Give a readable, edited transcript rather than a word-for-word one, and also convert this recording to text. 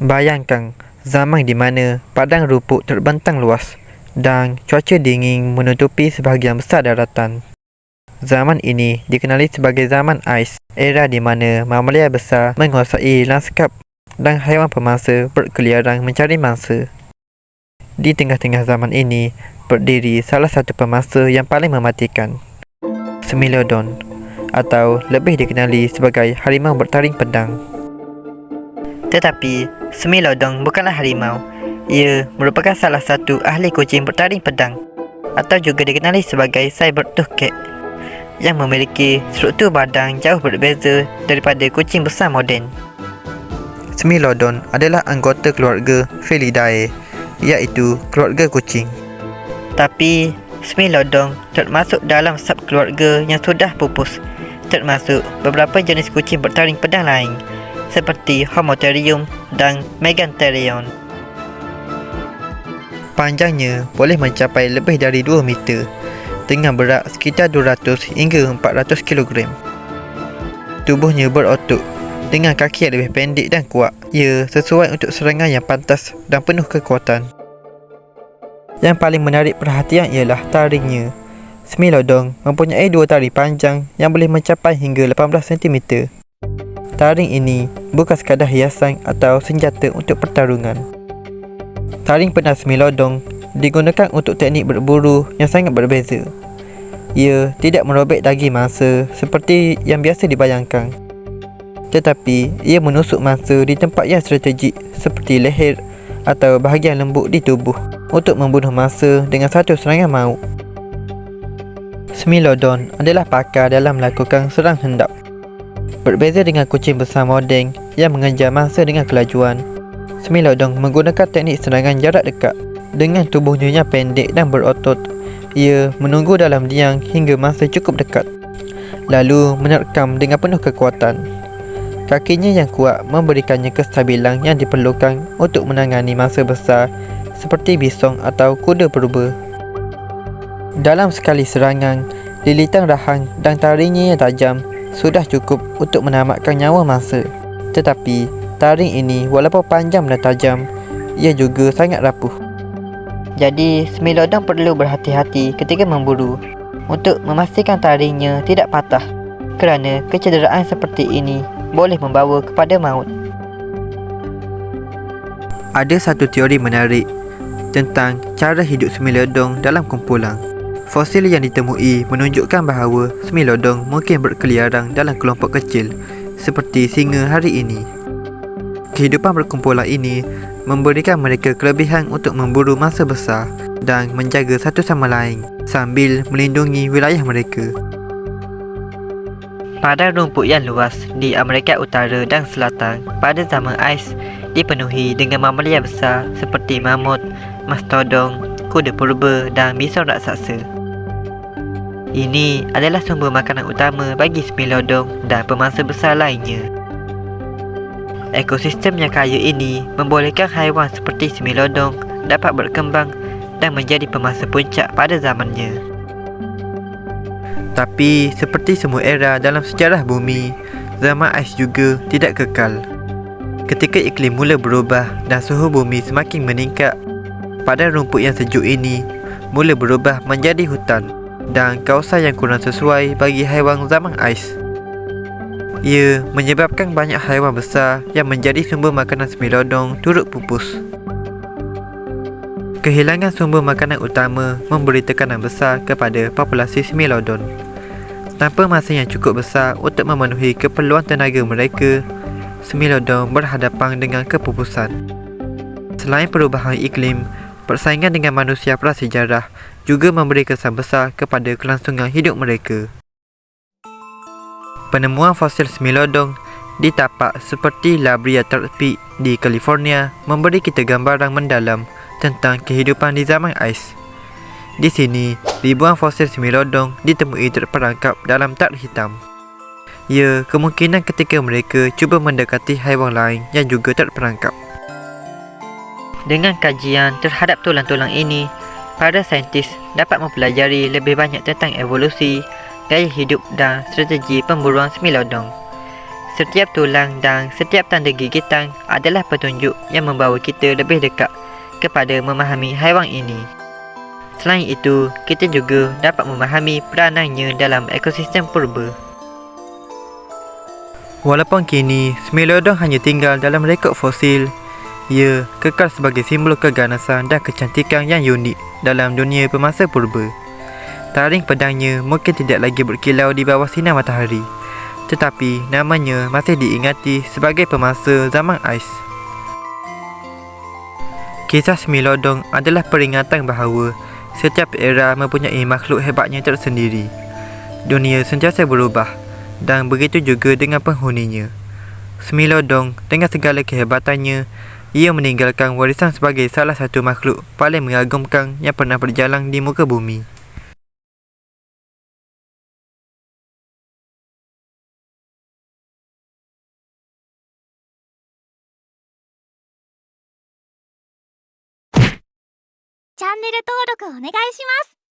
Bayangkan zaman di mana padang rumput terbentang luas dan cuaca dingin menutupi sebahagian besar daratan. Zaman ini dikenali sebagai zaman ais, era di mana mamalia besar menguasai lanskap dan haiwan pemangsa berkeliaran mencari mangsa. Di tengah-tengah zaman ini berdiri salah satu pemangsa yang paling mematikan, Smilodon, atau lebih dikenali sebagai harimau bertaring pedang. Tetapi Smilodon bukanlah harimau. Ia merupakan salah satu ahli kucing bertaring pedang, atau juga dikenali sebagai saber-tooth cat, yang memiliki struktur badan jauh berbeza daripada kucing besar moden. Smilodon adalah anggota keluarga Felidae, iaitu keluarga kucing. Tapi Smilodon termasuk dalam subkeluarga yang sudah pupus, termasuk beberapa jenis kucing bertaring pedang lain seperti Homotherium dan Megantherion. Panjangnya boleh mencapai lebih dari 2 meter dengan berat sekitar 200 hingga 400 kg. Tubuhnya berotot dengan kaki yang lebih pendek dan kuat. Ia sesuai untuk serangan yang pantas dan penuh kekuatan. Yang paling menarik perhatian ialah taringnya. Smilodon mempunyai 2 taring panjang yang boleh mencapai hingga 18 cm. Taring ini bukan sekadar hiasan atau senjata untuk pertarungan. Taring pedang Smilodon digunakan untuk teknik berburu yang sangat berbeza. Ia tidak merobek daging mangsa seperti yang biasa dibayangkan, tetapi ia menusuk mangsa di tempat yang strategik seperti leher atau bahagian lembut di tubuh untuk membunuh mangsa dengan satu serangan maut. Smilodon adalah pakar dalam melakukan serang hendap. Berbeza dengan kucing besar moden yang mengejar mangsa dengan kelajuan, Smilodon menggunakan teknik serangan jarak dekat. Dengan tubuhnya yang pendek dan berotot, ia menunggu dalam liang hingga mangsa cukup dekat, lalu menerkam dengan penuh kekuatan. Kakinya yang kuat memberikannya kestabilan yang diperlukan untuk menangani mangsa besar seperti bisong atau kuda purba. Dalam sekali serangan, lilitan rahang dan taringnya yang tajam sudah cukup untuk menamatkan nyawa mangsa. Tetapi taring ini walaupun panjang dan tajam, ia juga sangat rapuh. Jadi Smilodon perlu berhati-hati ketika memburu untuk memastikan taringnya tidak patah, kerana kecederaan seperti ini boleh membawa kepada maut. Ada satu teori menarik tentang cara hidup Smilodon dalam kumpulan. Fosil yang ditemui menunjukkan bahawa Smilodon mungkin berkeliaran dalam kelompok kecil seperti singa hari ini. Kehidupan berkumpulan ini memberikan mereka kelebihan untuk memburu mangsa besar dan menjaga satu sama lain sambil melindungi wilayah mereka. Padang rumput yang luas di Amerika Utara dan Selatan pada zaman ais dipenuhi dengan mamalia besar seperti mamut, mastodon, kuda purba dan bison raksasa. Ini adalah sumber makanan utama bagi Smilodon dan pemangsa besar lainnya. Ekosistem yang kaya ini membolehkan haiwan seperti Smilodon dapat berkembang dan menjadi pemangsa puncak pada zamannya. Tapi seperti semua era dalam sejarah bumi, zaman ais juga tidak kekal. Ketika iklim mula berubah dan suhu bumi semakin meningkat, padang rumput yang sejuk ini mula berubah menjadi hutan dan kawasan yang kurang sesuai bagi haiwan zaman ais. Ia menyebabkan banyak haiwan besar yang menjadi sumber makanan Smilodon turut pupus. Kehilangan sumber makanan utama memberi tekanan besar kepada populasi Smilodon. Tanpa masa yang cukup besar untuk memenuhi keperluan tenaga mereka, Smilodon berhadapan dengan kepupusan. Selain perubahan iklim, persaingan dengan manusia prasejarah juga memberi kesan besar kepada kelangsungan hidup mereka. Penemuan fosil Smilodon di tapak seperti La Brea Peak di California memberi kita gambaran mendalam tentang kehidupan di zaman ais. Di sini, ribuan fosil Smilodon ditemui terperangkap dalam tak hitam. Ya, kemungkinan ketika mereka cuba mendekati haiwan lain yang juga terperangkap. Dengan kajian terhadap tulang-tulang ini, para saintis dapat mempelajari lebih banyak tentang evolusi, gaya hidup dan strategi pemburuan Smilodon. Setiap tulang dan setiap tanda gigitan adalah petunjuk yang membawa kita lebih dekat kepada memahami haiwan ini. Selain itu, kita juga dapat memahami peranannya dalam ekosistem purba. Walaupun kini Smilodon hanya tinggal dalam rekod fosil, ia kekal sebagai simbol keganasan dan kecantikan yang unik dalam dunia pemasa purba. Taring pedangnya mungkin tidak lagi berkilau di bawah sinar matahari, tetapi namanya masih diingati sebagai pemasa zaman ais. Kisah Smilodon adalah peringatan bahawa setiap era mempunyai makhluk hebatnya tersendiri. Dunia sentiasa berubah dan begitu juga dengan penghuninya. Smilodon dengan segala kehebatannya, ia meninggalkan warisan sebagai salah satu makhluk paling mengagumkan yang pernah berjalan di muka bumi. Channel 登録お願いします。